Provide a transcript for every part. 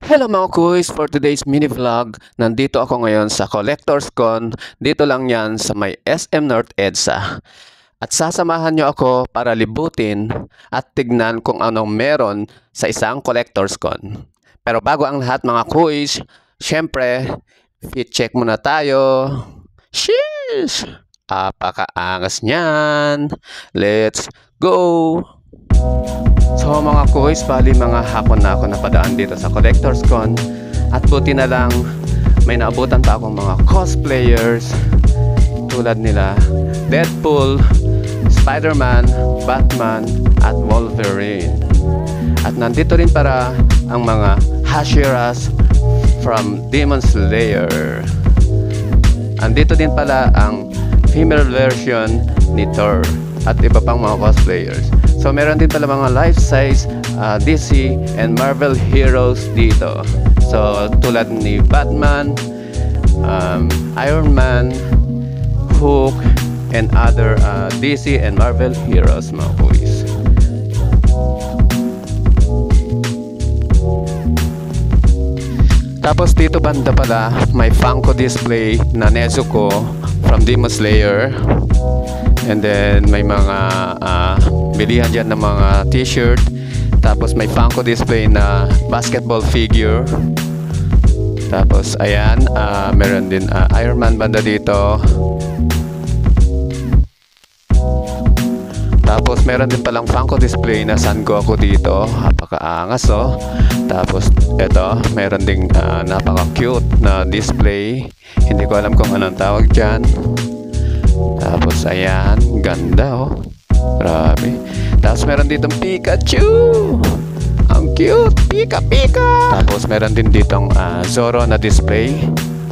Hello mga kuys, for today's mini vlog, nandito ako ngayon sa Collectors Con, dito lang yan sa may SM North EDSA. At sasamahan nyo ako para libutin at tignan kung anong meron sa isang Collectors Con. Pero bago ang lahat mga kuys, syempre, fit check muna tayo. Sheesh! Apakaangas niyan! Let's go! So mga kuys, bali mga hapon na ako napadaan dito sa Collectors Con. At buti na lang, may naabutan pa akong mga cosplayers tulad nila Deadpool, Spider-Man, Batman, at Wolverine. At nandito rin para ang mga Hashiras from Demon Slayer. Andito din pala ang female version ni Thor at iba pang mga cosplayers. So meron din pala mga life-size DC and Marvel heroes dito. So tulad ni Batman, Iron Man, Hulk, and other DC and Marvel heroes mga kuys. Tapos dito banda pala may Funko display na Nezuko from Demon Slayer. And then may mga bilihan dyan ng mga t-shirt. Tapos may Funko display na basketball figure. Tapos ayan, meron din Iron Man banda dito. Tapos meron din palang Funko display na Son Goku dito. Napakaangas oh. Tapos eto, meron ding napaka-cute na display. Hindi ko alam kung anong tawag dyan. Tapos ayan, ganda oh. Grabe. Tapos meron ditong Pikachu. Ang cute, Pika Pika. Tapos meron din ditong Zoro na display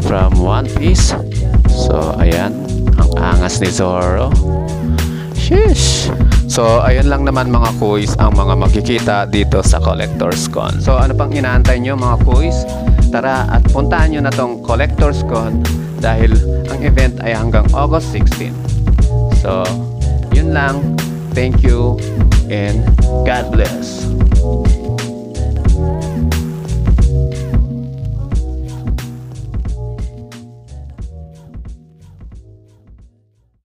from One Piece. So ayan, ang angas ni Zoro. Sheesh. So ayun lang naman mga kuys ang mga makikita dito sa Collectors Con. So ano pang inaantay nyo mga kuys? Tara at puntahan nyo na tong Collectors Con dahil ang event ay hanggang August 16. So yun lang. Thank you and God bless.